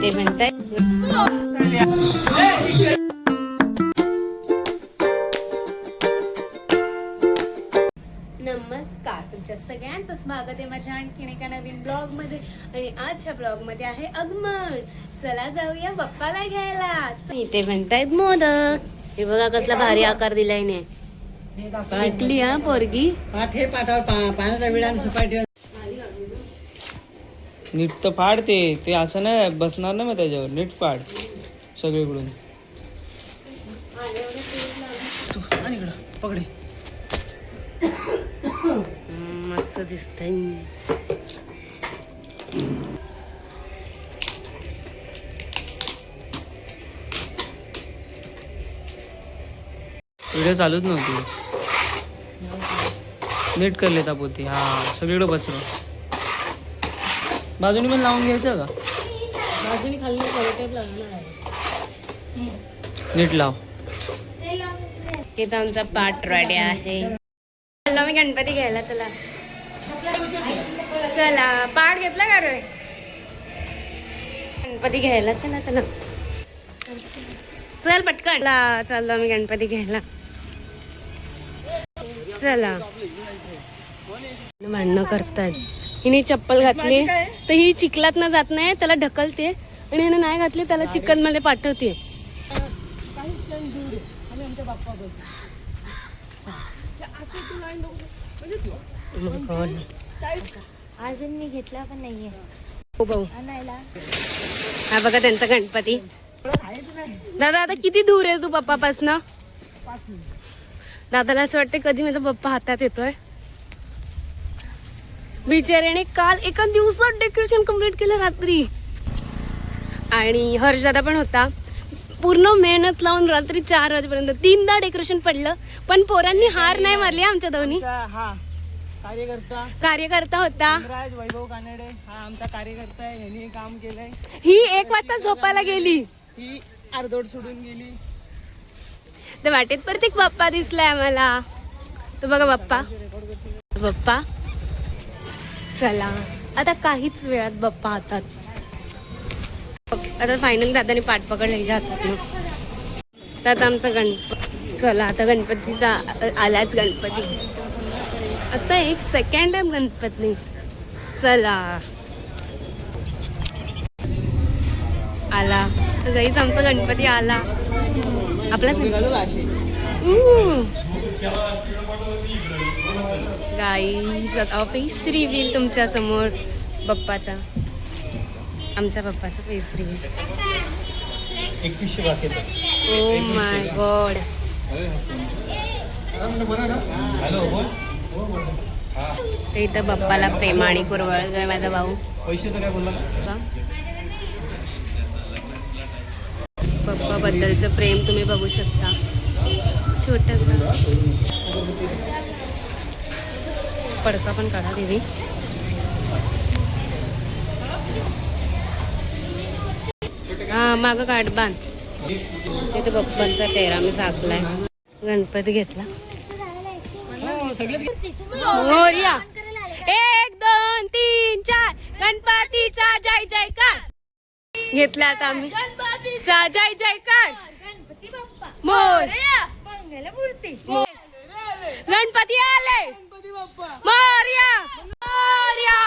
ते म्हणताय नमस्कार, तुमच्या सगळ्यांचं स्वागत आहे माझ्या आणखीन एका नवीन ब्लॉग मध्ये. आणि आजच्या ब्लॉग मध्ये आहे आगमन. चला जाऊया बाप्पाला घ्यायला. इथे म्हणतायत मोदक. हे बघा कसला भारी आकार दिलाय ने. शिकली हा पोरगी. पाठे पाठावर पाण्याचा विडा आणि सुपारी नीट तर फाड ते असं नाही बसणार ना मग त्याच्यावर. नीट फाड सगळीकडून. पकडे मस्त दिसतंय. व्हिडिओ चालूच नव्हती. नीट करले तापोती. हा सगळीकडे बसलो. बाजूने पण लावून घ्यायचं का? बाजूने खाली टेप लागणार आहे. नीट लाव. तिथं आमचा पाठ रेडी आहे. चला मी गणपती घ्यायला. चला चला पाठ घेतला का रे? गणपती घ्यायला चला चला चल पटकन. चाललो मी गणपती घ्यायला. चला भांडणं करतात. हिने चप्पल घातली तर ही चिखलात ना जात नाही, त्याला ढकलते. आणि हिने नाही घातली त्याला चिखल मध्ये पाठवते. अजून मी घेतला पण नाहीये. हो भाऊ. हा बघा त्यांचा गणपती. दादा आता किती दूर आहे तू पप्पापासनं? दादाला असं वाटतं कधी माझा पप्पा हातात येतोय. बिचाऱ्याने काल एका दिवसात डेकोरेशन कम्प्लीट केलं रात्री. आणि हर्ष दादा पण होता. पूर्ण मेहनत लावून रात्री 4 वाजेपर्यंत 3दा डेकोरेशन पडलं. पण पोरांनी हार नाही मारली आमच्या दोन्ही. कार्यकर्ता होता वैभव कानडे. हा आमचा कार्यकर्ता आहे. यांनी काम केलंय. ही 1 वाजता झोपायला गेली. ही अर्धोड सोडून गेली. तर वाटेत प्रत्येक बाप्पा दिसलाय आम्हाला. तो बघा बाप्पा बाप्पा. चला आता काहीच वेळात बाप्पा हातात. आता फायनली दादाने पाठ पकडलं हिच्या हातात. तर आता आमचा गणपती. चला आता गणपतीचा आलाच गणपती. आता 1 सेकंड आहे गणपती. चला आला गाईच आमचा गणपती आला. आपलाच गाईज आता फेस रिव्हील तुमच्या समोर बाप्पाचा. आमच्या बाप्पाचा face reveal. Oh my god. इथं बाप्पाला प्रेमाने कुरवळ माझा भाऊ. बाप्पा बद्दलचं प्रेम तुम्ही बघू शकता. छोटासा पडका पण काढा देवी. हा माग काढ बांध. तिथे बाप्पांचा चेहरा मी झाकलाय. गणपती घेतला. मोरया. 1 2 3 4 गणपतीचा जय जयकार. घेतला आता आम्ही. जय जयकार. मोरया. गणपती आले. मोरया मोरया.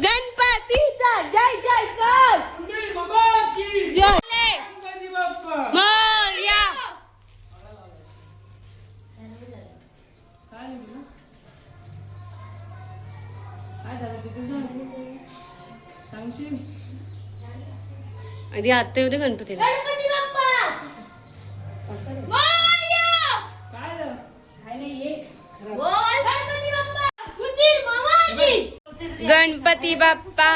गणपतीचा जय जयकार. जय मोरया. आधी आता येऊ दे गणपतीला. गणपती बाप्पा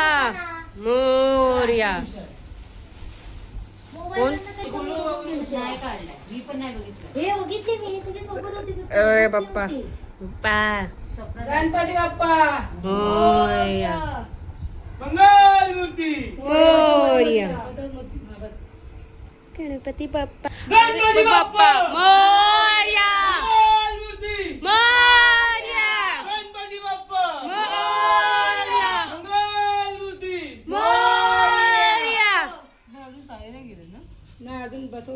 मोरया. कोण? बाप्पा बाप्पा. गणपती बाप्पा मोरया. मंगलमूर्ती मोरया. गणपती बाप्पा. गणपती बाप्पा मोरया. मोरया. गणपती बाप्पा मोरया. मंगलमूर्ती मोरया. गणपत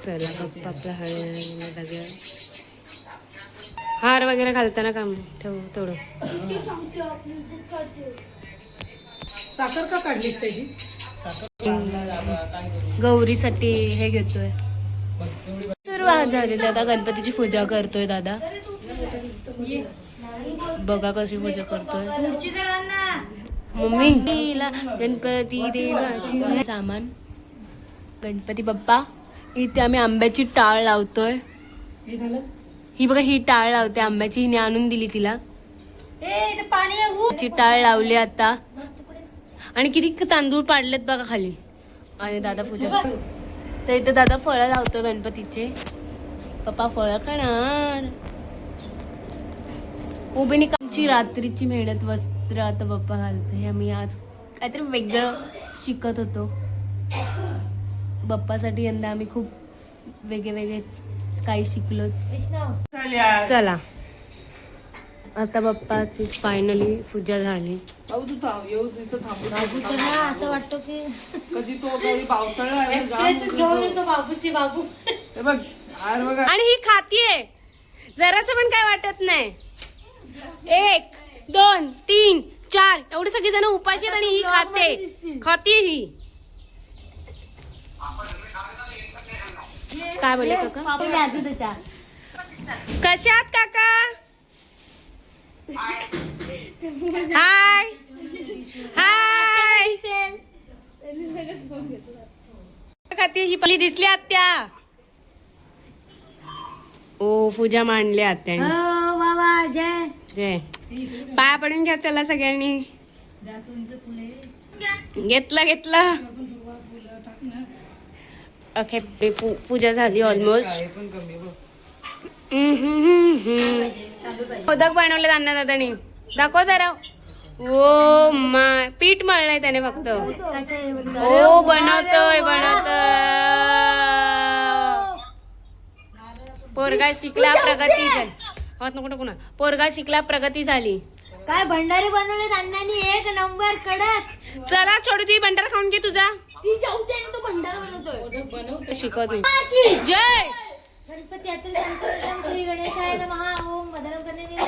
चला पप्पा आपला हळद हार वगैरे घालताना काम ठेव थोडं. साखर का काढलीस त्याची? गौरीसाठी हे घेतोय. सुरुवात झालेली आता गणपतीची पूजा करतोय दादा. बघा कशी पूजा करतोय मम्मी. गणपती देवाची सामान गणपती बाप्पा. इथे आम्ही आंब्याची टाळ लावतोय. ही बघा ही टाळ लावते आंब्याची. हिने आणून दिली तिला. ची टाळ लावली आता. आणि किती तांदूळ पाडलेत बघा खाली. आणि दादा पूजा तर इथे दादा फळं लावतो गणपतीचे. पप्पा फळं खाणार. उभीने कामची रात्रीची मेहनत वस्त्र आता पप्पा घालते. आम्ही आज काहीतरी वेगळं शिकत होतो. बाप्पासाठी यंदा आम्ही खूप वेगळे काही शिकलो. चला आता बाप्पाची फायनली पूजा झाली. असं वाटतं की कधी तो काही पावसाळा बाबू बघ हार बघा. आणि ही खातीये जरासं पण काय वाटत नाही. 1 2 3 4 एवढे सगळे जण उपाशी आहेत आणि ही खाते ही. काय बोलले काका? कशात काका? हाय हाय. खाते ही पहिली दिसली आत्या. ओ पूजा मांडली आत्याने. बाबा जय जय. पाया पडून घ्या त्याला सगळ्यांनी. घेतलं ओके. पूजा झाली ऑलमोस्ट. मोदक बनवले अण्णा दादानी. दाखव जरा. ओ माय पीठ मळलंय त्याने फक्त. ओ बनवतोय पोरगा शिकला प्रगती झाली. नको पोरगा शिकला प्रगती झाली. काय भंडारी बनवले अण्णांनी 1 नंबर कडक. चला छोटी ती भंडारा खाऊन घे तुझा. ती जाऊते आणि तो भंडारा बनवतोय. शिकवत जय गणपती यातील संकटम श्री गणेशाय नमः. ओम भद्रं करणे देवा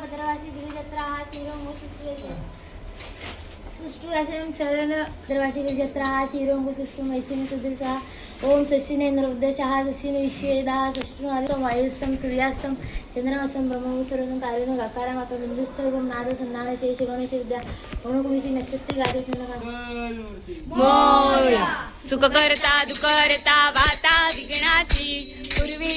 भद्रवासी गिरिजत्रा हा श्रीरोम सुष्टू असं शरण भद्रवासी गिरिजत्रा हा श्रीरोम सुष्टू मैसिने सुदृशा. ओम शशिने नृद्दशः शशिने विश्वेदा सष्टू हरितम वायुस्तम सूर्यास्तम चंद्रमासम ब्रह्मसुरम कारुण गाकाराम आपण बिंदुस्तम नाद संधान शेष गणेश विद्या म्हणून नक्षत्र गादे मोर सुख करता दुःख करता वाता विघ्नाची पूर्वी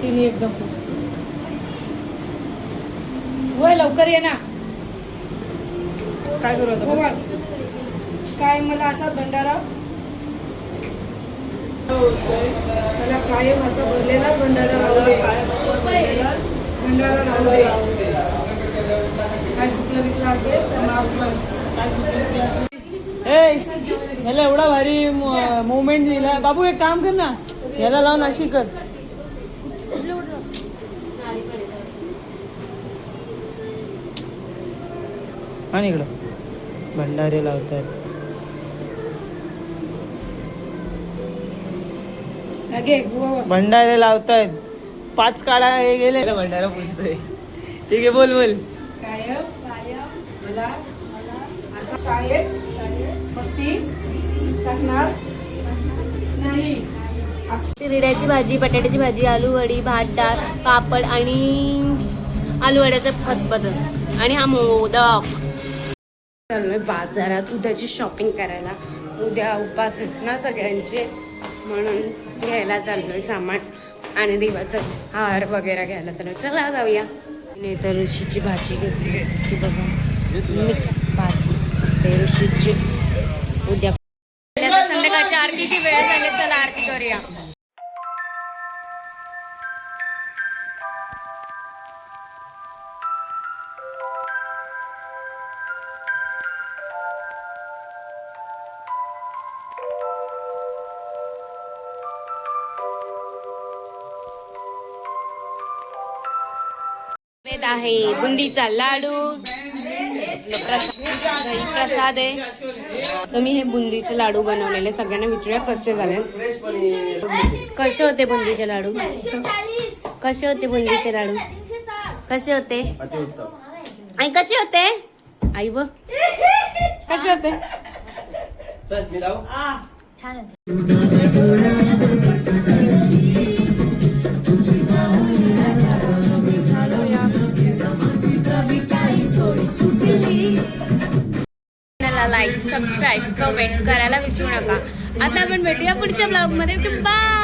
तिने एकदम वय लवकर ये ना. काय करू आता? गोवाळ. काय मला असा भंडारा मला कायम असा भरलेला भंडारा राहू दे. भंडारा राहू दे. काय चुकलं बिकलं असेल तर माफ कर. याला एवढा भारी मोमेंट दिला. बाबू एक काम कर ना, याला लावून अशी कर. आणि इकडं भंडारे लावतात. भंडारे लावतायत. 5 काळा हे गेले भंडारा पुजतोय. ठीक आहे बोल कायम मला असं शाळेत मस्ती टाकणार नाही. रिड्याची भाजी, बटाट्याची भाजी, आलू वडी, भात डाळ, पापड आणि आलू वड्याचं फतफत आणि हा मोदक. चाललोय बाजारात उद्याची शॉपिंग करायला. उद्या उपास आहेत ना सगळ्यांचे म्हणून घ्यायला चाललोय सामान आणि देवाचं हार वगैरे घ्यायला चाललोय. चला जाऊया. नाही तर ऋषीची भाजी घेतली ती बघा मिक्स भाजी. वाटते ऋषीची उद्या. आता संध्याकाळच्या आरतीची वेळ झाली, चला आरती करूया. वेद आहे बुंदीचा लाडू, दही प्रसाद आहे. तर मी हे बुंदीचे लाडू बनवलेले, सगळ्यांना विचारूया कसे झाले. कसे होते बुंदीचे लाडू? कसे होते बुंदीचे लाडू? कसे होते आई? कसे होते आई? ब कसे होते? छान होतं. लाईक सबस्क्राईब कमेंट करायला विसरू नका. आता आपण भेटूया पुढच्या ब्लॉग मध्ये. बाय.